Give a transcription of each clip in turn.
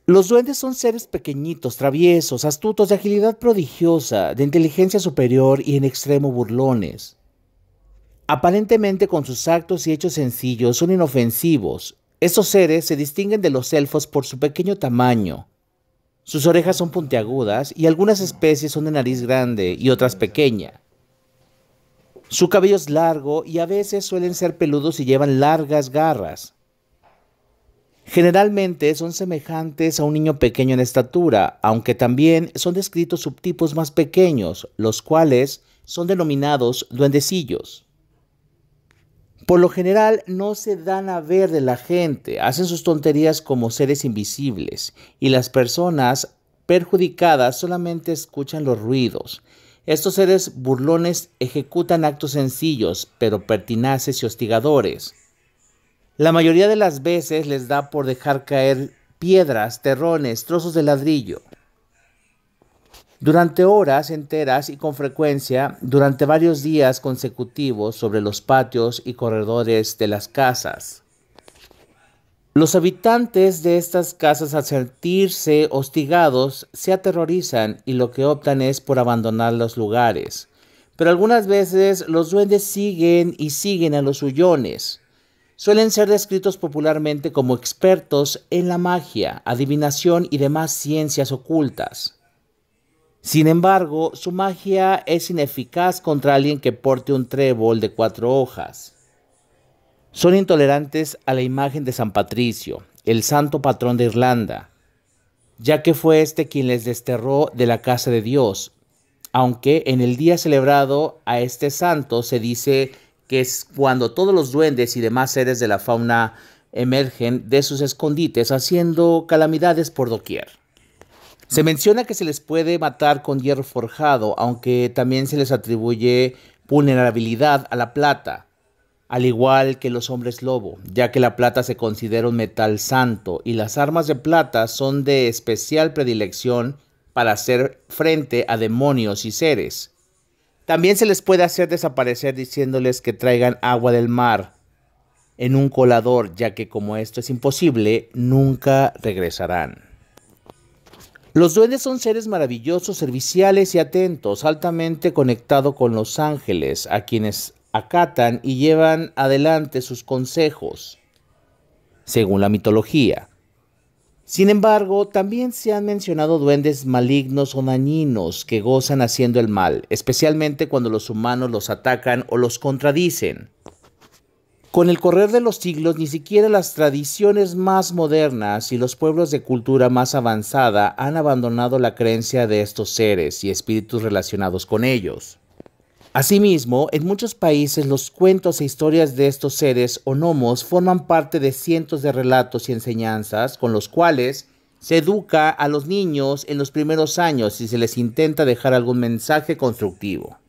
Los duendes son seres pequeñitos, traviesos, astutos, de agilidad prodigiosa, de inteligencia superior y en extremo burlones. Aparentemente con sus actos y hechos sencillos son inofensivos. Estos seres se distinguen de los elfos por su pequeño tamaño. Sus orejas son puntiagudas y algunas especies son de nariz grande y otras pequeña. Su cabello es largo y a veces suelen ser peludos y llevan largas garras. Generalmente son semejantes a un niño pequeño en estatura, aunque también son descritos subtipos más pequeños, los cuales son denominados duendecillos. Por lo general no se dan a ver de la gente, hacen sus tonterías como seres invisibles, y las personas perjudicadas solamente escuchan los ruidos. Estos seres burlones ejecutan actos sencillos, pero pertinaces y hostigadores. La mayoría de las veces les da por dejar caer piedras, terrones, trozos de ladrillo. Durante horas enteras y con frecuencia, durante varios días consecutivos sobre los patios y corredores de las casas. Los habitantes de estas casas, al sentirse hostigados, se aterrorizan y lo que optan es por abandonar los lugares. Pero algunas veces los duendes siguen y siguen a los huyones. Suelen ser descritos popularmente como expertos en la magia, adivinación y demás ciencias ocultas. Sin embargo, su magia es ineficaz contra alguien que porte un trébol de 4 hojas. Son intolerantes a la imagen de San Patricio, el santo patrón de Irlanda, ya que fue este quien les desterró de la casa de Dios, aunque en el día celebrado a este santo se dice que es cuando todos los duendes y demás seres de la fauna emergen de sus escondites haciendo calamidades por doquier. Se menciona que se les puede matar con hierro forjado, aunque también se les atribuye vulnerabilidad a la plata, al igual que los hombres lobo, ya que la plata se considera un metal santo y las armas de plata son de especial predilección para hacer frente a demonios y seres. También se les puede hacer desaparecer diciéndoles que traigan agua del mar en un colador, ya que como esto es imposible, nunca regresarán. Los duendes son seres maravillosos, serviciales y atentos, altamente conectados con los ángeles, a quienes acatan y llevan adelante sus consejos, según la mitología. Sin embargo, también se han mencionado duendes malignos o dañinos que gozan haciendo el mal, especialmente cuando los humanos los atacan o los contradicen. Con el correr de los siglos, ni siquiera las tradiciones más modernas y los pueblos de cultura más avanzada han abandonado la creencia de estos seres y espíritus relacionados con ellos. Asimismo, en muchos países los cuentos e historias de estos seres o gnomos forman parte de cientos de relatos y enseñanzas con los cuales se educa a los niños en los primeros años y se les intenta dejar algún mensaje constructivo.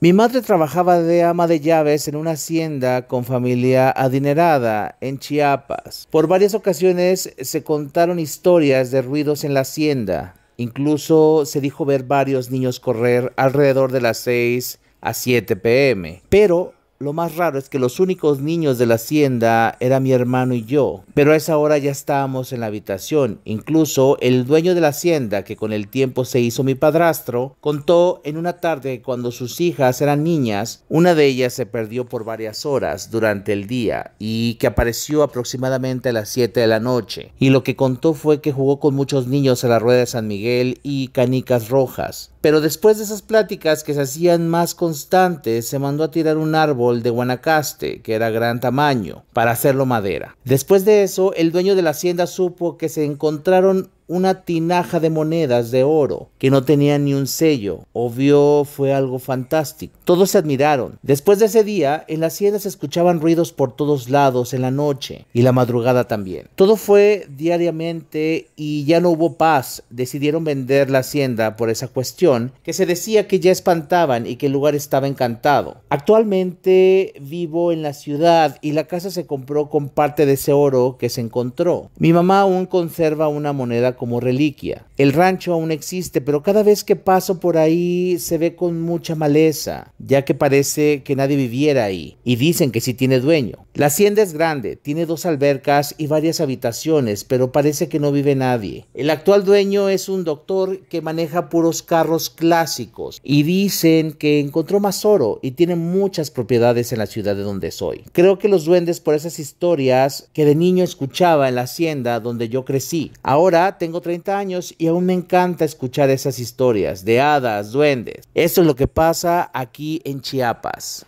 Mi madre trabajaba de ama de llaves en una hacienda con familia adinerada en Chiapas. Por varias ocasiones se contaron historias de ruidos en la hacienda. Incluso se dijo ver varios niños correr alrededor de las 6 a 7 p.m. Pero lo más raro es que los únicos niños de la hacienda eran mi hermano y yo. Pero a esa hora ya estábamos en la habitación. Incluso el dueño de la hacienda, que con el tiempo se hizo mi padrastro, contó en una tarde que cuando sus hijas eran niñas, una de ellas se perdió por varias horas durante el día y que apareció aproximadamente a las 7 de la noche. Y lo que contó fue que jugó con muchos niños a la rueda de San Miguel y canicas rojas. Pero después de esas pláticas que se hacían más constantes, se mandó a tirar un árbol de Guanacaste, que era gran tamaño, para hacerlo madera. Después de eso, el dueño de la hacienda supo que se encontraron una tinaja de monedas de oro que no tenía ni un sello. Obvio, fue algo fantástico. Todos se admiraron. Después de ese día, en la hacienda se escuchaban ruidos por todos lados en la noche y la madrugada también. Todo fue diariamente y ya no hubo paz. Decidieron vender la hacienda por esa cuestión, que se decía que ya espantaban y que el lugar estaba encantado. Actualmente vivo en la ciudad y la casa se compró con parte de ese oro que se encontró. Mi mamá aún conserva una moneda como reliquia. El rancho aún existe, pero cada vez que paso por ahí se ve con mucha maleza, ya que parece que nadie viviera ahí, y dicen que sí tiene dueño. La hacienda es grande, tiene 2 albercas y varias habitaciones, pero parece que no vive nadie. El actual dueño es un doctor que maneja puros carros clásicos, y dicen que encontró más oro y tiene muchas propiedades en la ciudad de donde soy. Creo que los duendes por esas historias que de niño escuchaba en la hacienda donde yo crecí. Ahora tengo 30 años y aún me encanta escuchar esas historias de hadas, duendes. Eso es lo que pasa aquí en Chiapas.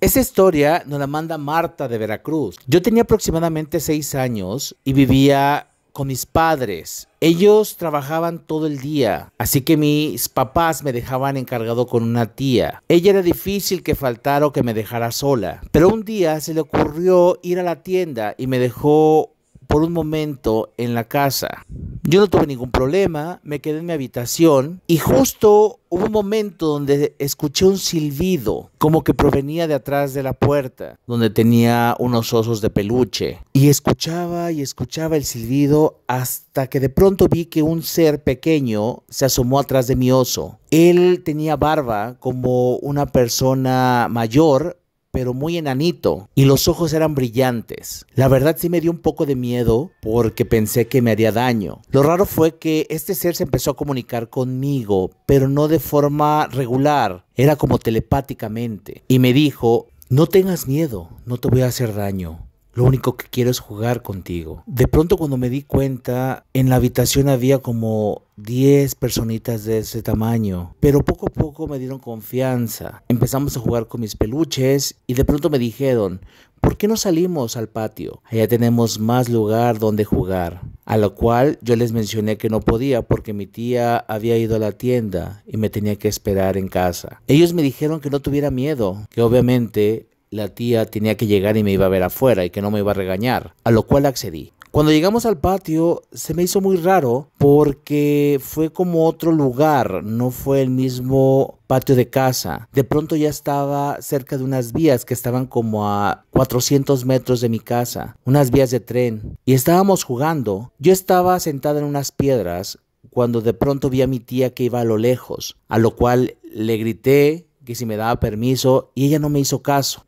Esa historia nos la manda Marta de Veracruz. Yo tenía aproximadamente 6 años y vivía con mis padres. Ellos trabajaban todo el día, así que mis papás me dejaban encargado con una tía. Ella era difícil que faltara o que me dejara sola, pero un día se le ocurrió ir a la tienda y me dejó por un momento en la casa. Yo no tuve ningún problema, me quedé en mi habitación y justo hubo un momento donde escuché un silbido, como que provenía de atrás de la puerta, donde tenía unos osos de peluche. Y escuchaba el silbido hasta que de pronto vi que un ser pequeño se asomó atrás de mi oso. Él tenía barba como una persona mayor, pero muy enanito, y los ojos eran brillantes. La verdad sí me dio un poco de miedo porque pensé que me haría daño. Lo raro fue que este ser se empezó a comunicar conmigo, pero no de forma regular, era como telepáticamente, y me dijo: no tengas miedo, no te voy a hacer daño. Lo único que quiero es jugar contigo. De pronto, cuando me di cuenta, en la habitación había como 10 personitas de ese tamaño, pero poco a poco me dieron confianza. Empezamos a jugar con mis peluches y de pronto me dijeron: ¿por qué no salimos al patio? Allá tenemos más lugar donde jugar. A lo cual yo les mencioné que no podía porque mi tía había ido a la tienda y me tenía que esperar en casa. Ellos me dijeron que no tuviera miedo, que obviamente la tía tenía que llegar y me iba a ver afuera y que no me iba a regañar, a lo cual accedí. Cuando llegamos al patio se me hizo muy raro porque fue como otro lugar, no fue el mismo patio de casa. De pronto ya estaba cerca de unas vías que estaban como a 400 metros de mi casa, unas vías de tren, y estábamos jugando. Yo estaba sentada en unas piedras cuando de pronto vi a mi tía que iba a lo lejos, a lo cual le grité que si me daba permiso y ella no me hizo caso.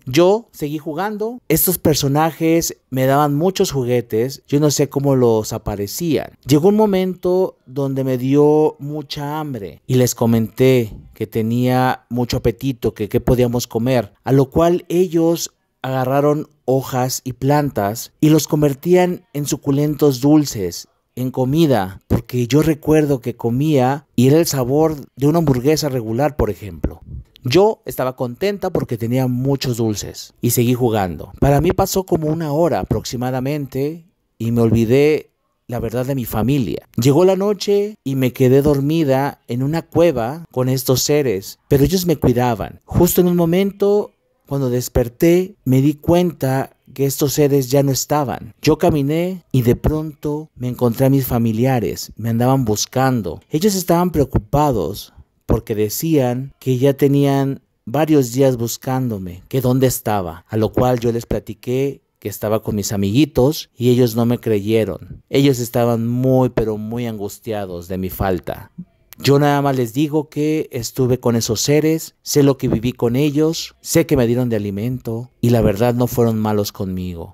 Yo seguí jugando, estos personajes me daban muchos juguetes, yo no sé cómo los aparecían. Llegó un momento donde me dio mucha hambre y les comenté que tenía mucho apetito, que qué podíamos comer, a lo cual ellos agarraron hojas y plantas y los convertían en suculentos dulces, en comida, porque yo recuerdo que comía y era el sabor de una hamburguesa regular, por ejemplo. Yo estaba contenta porque tenía muchos dulces y seguí jugando. Para mí pasó como 1 hora aproximadamente y me olvidé, la verdad, de mi familia. Llegó la noche y me quedé dormida en una cueva con estos seres, pero ellos me cuidaban. Justo en un momento, cuando desperté, me di cuenta que estos seres ya no estaban. Yo caminé y de pronto me encontré a mis familiares, me andaban buscando. Ellos estaban preocupados porque decían que ya tenían varios días buscándome, que dónde estaba, a lo cual yo les platiqué que estaba con mis amiguitos y ellos no me creyeron. Ellos estaban muy pero muy angustiados de mi falta. Yo nada más les digo que estuve con esos seres, sé lo que viví con ellos, sé que me dieron de alimento y la verdad no fueron malos conmigo.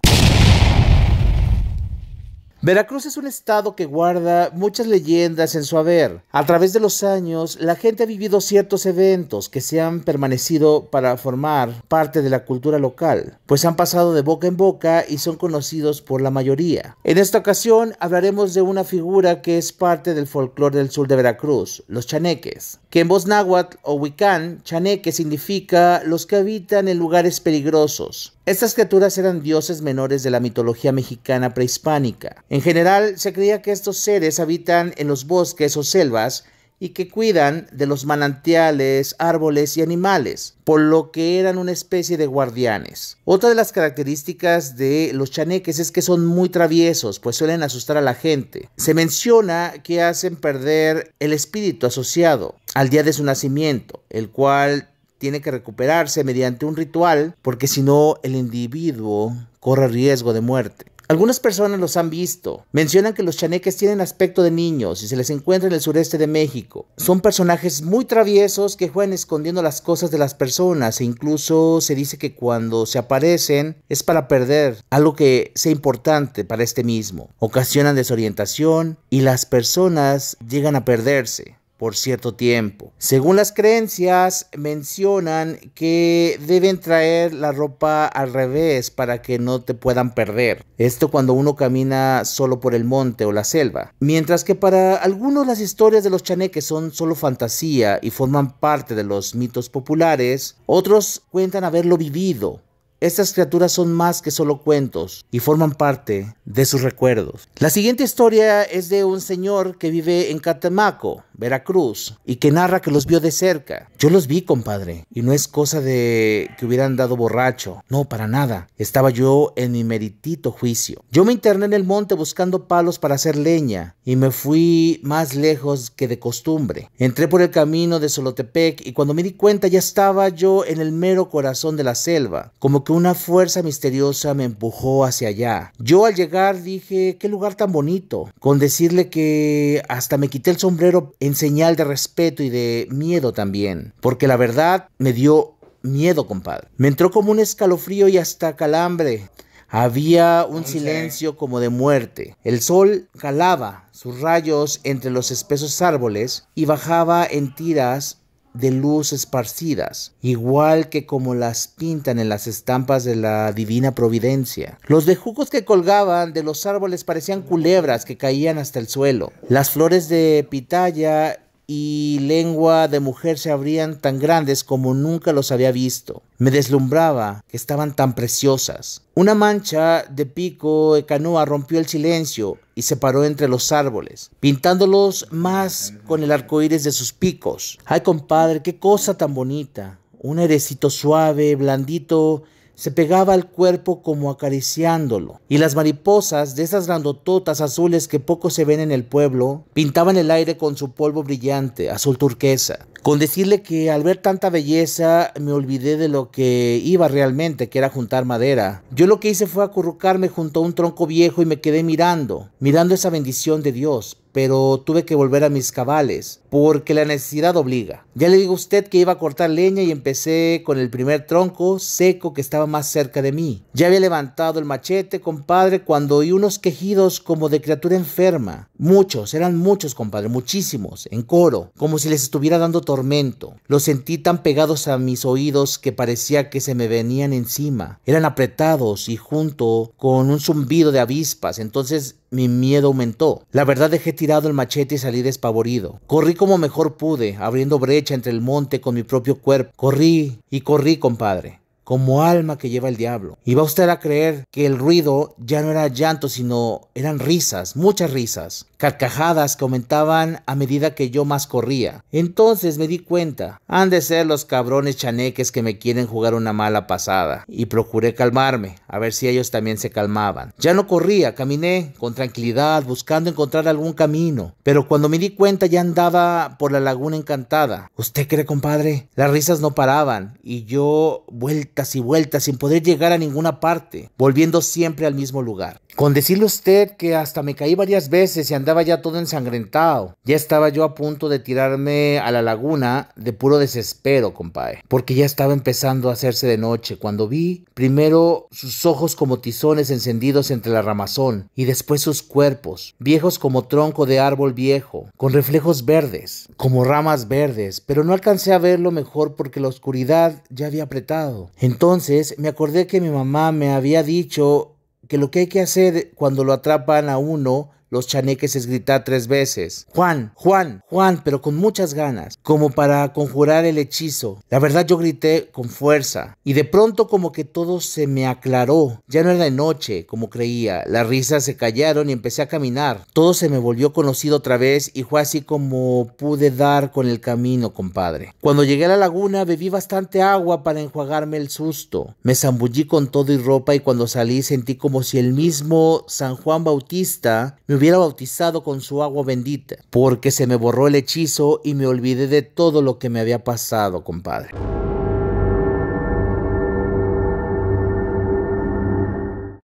Veracruz es un estado que guarda muchas leyendas en su haber. A través de los años, la gente ha vivido ciertos eventos que se han permanecido para formar parte de la cultura local, pues han pasado de boca en boca y son conocidos por la mayoría. En esta ocasión hablaremos de una figura que es parte del folclore del sur de Veracruz, los chaneques, que en voz náhuatl o huicán, chaneque significa los que habitan en lugares peligrosos. Estas criaturas eran dioses menores de la mitología mexicana prehispánica. En general, se creía que estos seres habitan en los bosques o selvas y que cuidan de los manantiales, árboles y animales, por lo que eran una especie de guardianes. Otra de las características de los chaneques es que son muy traviesos, pues suelen asustar a la gente. Se menciona que hacen perder el espíritu asociado al día de su nacimiento, el cual tiene que recuperarse mediante un ritual, porque si no el individuo corre riesgo de muerte. Algunas personas los han visto. Mencionan que los chaneques tienen aspecto de niños y se les encuentra en el sureste de México. Son personajes muy traviesos que juegan escondiendo las cosas de las personas e incluso se dice que cuando se aparecen es para perder algo que sea importante para este mismo. Ocasionan desorientación y las personas llegan a perderse por cierto tiempo. Según las creencias, mencionan que deben traer la ropa al revés para que no te puedan perder. Esto cuando uno camina solo por el monte o la selva. Mientras que para algunos las historias de los chaneques son solo fantasía y forman parte de los mitos populares, otros cuentan haberlo vivido. Estas criaturas son más que solo cuentos y forman parte de sus recuerdos. La siguiente historia es de un señor que vive en Catemaco, Veracruz, y que narra que los vio de cerca. Yo los vi, compadre, y no es cosa de que hubieran dado borracho. No, para nada. Estaba yo en mi meritito juicio. Yo me interné en el monte buscando palos para hacer leña y me fui más lejos que de costumbre. Entré por el camino de Solotepec y cuando me di cuenta ya estaba yo en el mero corazón de la selva. Como que una fuerza misteriosa me empujó hacia allá. Yo al llegar dije, qué lugar tan bonito. Con decirle que hasta me quité el sombrero en señal de respeto y de miedo también. Porque la verdad me dio miedo, compadre. Me entró como un escalofrío y hasta calambre. Había un silencio como de muerte. El sol calaba sus rayos entre los espesos árboles y bajaba en tiras de luz esparcidas, igual que como las pintan en las estampas de la divina providencia. Los bejucos que colgaban de los árboles parecían culebras que caían hasta el suelo. Las flores de pitaya y lengua de mujer se abrían tan grandes como nunca los había visto. Me deslumbraba que estaban tan preciosas. Una mancha de pico de canoa rompió el silencio y se paró entre los árboles, pintándolos más con el arco iris de sus picos. Ay, compadre, qué cosa tan bonita. Un airecito suave, blandito, se pegaba al cuerpo como acariciándolo. Y las mariposas, de esas grandototas azules que poco se ven en el pueblo, pintaban el aire con su polvo brillante, azul turquesa. Con decirle que al ver tanta belleza me olvidé de lo que iba realmente, que era juntar madera. Yo lo que hice fue acurrucarme junto a un tronco viejo y me quedé mirando esa bendición de Dios. Pero tuve que volver a mis cabales, porque la necesidad obliga. Ya le digo a usted que iba a cortar leña y empecé con el primer tronco seco que estaba más cerca de mí. Ya había levantado el machete, compadre, cuando oí unos quejidos como de criatura enferma. Muchos, eran muchos, compadre, muchísimos, en coro, como si les estuviera dando tormento. Los sentí tan pegados a mis oídos que parecía que se me venían encima. Eran apretados y junto con un zumbido de avispas, entonces mi miedo aumentó. La verdad, dejé tirado el machete y salí despavorido. Corrí como mejor pude, abriendo brecha entre el monte con mi propio cuerpo. Corrí y corrí, compadre, como alma que lleva el diablo. Y va usted a creer que el ruido ya no era llanto, sino eran risas, muchas risas, carcajadas que aumentaban a medida que yo más corría. Entonces me di cuenta, han de ser los cabrones chaneques que me quieren jugar una mala pasada. Y procuré calmarme, a ver si ellos también se calmaban. Ya no corría, caminé con tranquilidad, buscando encontrar algún camino. Pero cuando me di cuenta ya andaba por la laguna encantada. ¿Usted cree, compadre? Las risas no paraban y yo vueltas y vueltas sin poder llegar a ninguna parte, volviendo siempre al mismo lugar. Con decirle a usted que hasta me caí varias veces y andaba ya todo ensangrentado. Ya estaba yo a punto de tirarme a la laguna de puro desespero, compadre, porque ya estaba empezando a hacerse de noche cuando vi primero sus ojos como tizones encendidos entre la ramazón y después sus cuerpos, viejos como tronco de árbol viejo, con reflejos verdes, como ramas verdes, pero no alcancé a verlo mejor porque la oscuridad ya había apretado. Entonces me acordé que mi mamá me había dicho que lo que hay que hacer cuando lo atrapan a uno, los chaneques, es gritar 3 veces. Juan, Juan, Juan, pero con muchas ganas, como para conjurar el hechizo. La verdad, yo grité con fuerza y de pronto como que todo se me aclaró. Ya no era de noche, como creía. Las risas se callaron y empecé a caminar. Todo se me volvió conocido otra vez y fue así como pude dar con el camino, compadre. Cuando llegué a la laguna bebí bastante agua para enjuagarme el susto. Me zambullí con todo y ropa y cuando salí sentí como si el mismo San Juan Bautista me hubiera bautizado con su agua bendita, porque se me borró el hechizo y me olvidé de todo lo que me había pasado, compadre.